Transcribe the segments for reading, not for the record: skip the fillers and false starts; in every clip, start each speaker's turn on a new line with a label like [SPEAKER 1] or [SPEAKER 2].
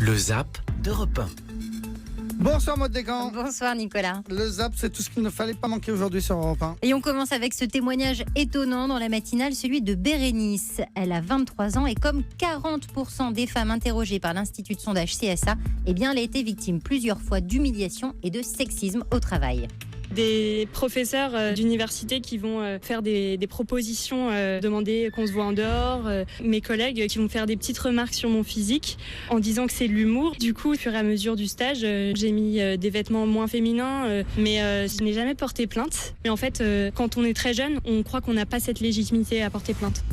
[SPEAKER 1] Le Zap d'Europe 1.
[SPEAKER 2] Bonsoir Maud Descamps.
[SPEAKER 3] Bonsoir Nicolas.
[SPEAKER 2] Le Zap, c'est tout ce qu'il ne fallait pas manquer aujourd'hui sur Europe 1.
[SPEAKER 3] Et on commence avec ce témoignage étonnant dans la matinale, celui de Bérénice. Elle a 23 ans et comme 40% des femmes interrogées par l'Institut de sondage CSA, elle a été victime plusieurs fois d'humiliation et de sexisme au travail.
[SPEAKER 4] Des professeurs d'université qui vont faire des propositions, demander qu'on se voit en dehors. Mes collègues qui vont faire des petites remarques sur mon physique en disant que c'est de l'humour. Du coup, au fur et à mesure du stage, j'ai mis des vêtements moins féminins, mais je n'ai jamais porté plainte. Mais en fait, quand on est très jeune, on croit qu'on n'a pas cette légitimité à porter plainte.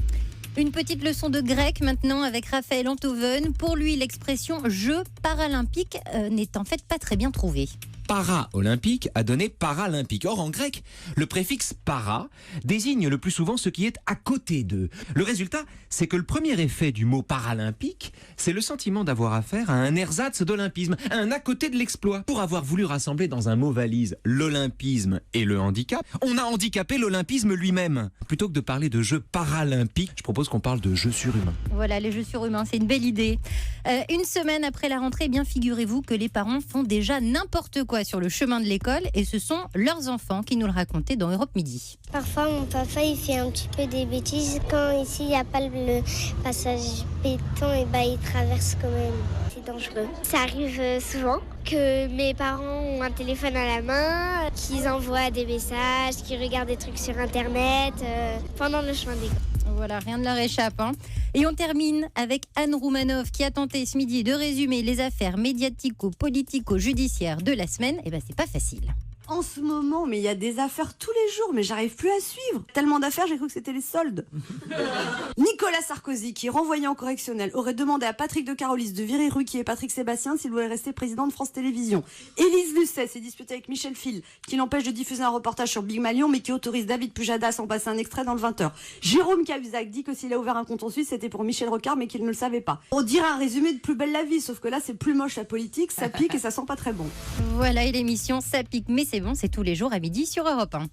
[SPEAKER 3] Une petite leçon de grec maintenant avec Raphaël Enthoven. Pour lui, l'expression « jeu paralympique » n'est en fait pas très bien trouvée.
[SPEAKER 5] Para-olympique a donné paralympique. Or, en grec, le préfixe para désigne le plus souvent ce qui est à côté d'eux. Le résultat, c'est que le premier effet du mot paralympique, c'est le sentiment d'avoir affaire à un ersatz d'olympisme, un à côté de l'exploit. Pour avoir voulu rassembler dans un mot valise l'olympisme et le handicap, on a handicapé l'olympisme lui-même. Plutôt que de parler de jeux paralympiques, je propose qu'on parle de jeux surhumains.
[SPEAKER 3] Voilà, les jeux surhumains, c'est une belle idée. Une semaine après la rentrée, figurez-vous que les parents font déjà n'importe quoi sur le chemin de l'école et ce sont leurs enfants qui nous le racontaient dans Europe Midi.
[SPEAKER 6] Parfois, mon papa, il fait un petit peu des bêtises. Quand ici, il n'y a pas le passage béton, et il traverse quand même. C'est dangereux. Ça arrive souvent que mes parents ont un téléphone à la main, qu'ils envoient des messages, qu'ils regardent des trucs sur Internet pendant le chemin d'école.
[SPEAKER 3] Voilà, rien ne leur échappe. Et on termine avec Anne Roumanoff qui a tenté ce midi de résumer les affaires médiatico-politico-judiciaires de la semaine. Et c'est pas facile.
[SPEAKER 7] En ce moment, mais il y a des affaires tous les jours, mais j'arrive plus à suivre. Tellement d'affaires, j'ai cru que c'était les soldes. Nicolas Sarkozy, qui est renvoyé en correctionnel, aurait demandé à Patrick de Carolis de virer Ruquier et Patrick Sébastien s'il voulait rester président de France Télévisions. Élise Lucet s'est disputée avec Michel Fil, qui l'empêche de diffuser un reportage sur Big Malion, mais qui autorise David Pujadas à en passer un extrait dans le 20h. Jérôme Cahuzac dit que s'il a ouvert un compte en Suisse, c'était pour Michel Rocard, mais qu'il ne le savait pas. On dirait un résumé de Plus belle la vie, sauf que là, c'est plus moche la politique, ça pique et ça sent pas très bon.
[SPEAKER 3] Voilà, et l'émission Ça pique mais c'est bon, c'est tous les jours à midi sur Europe 1.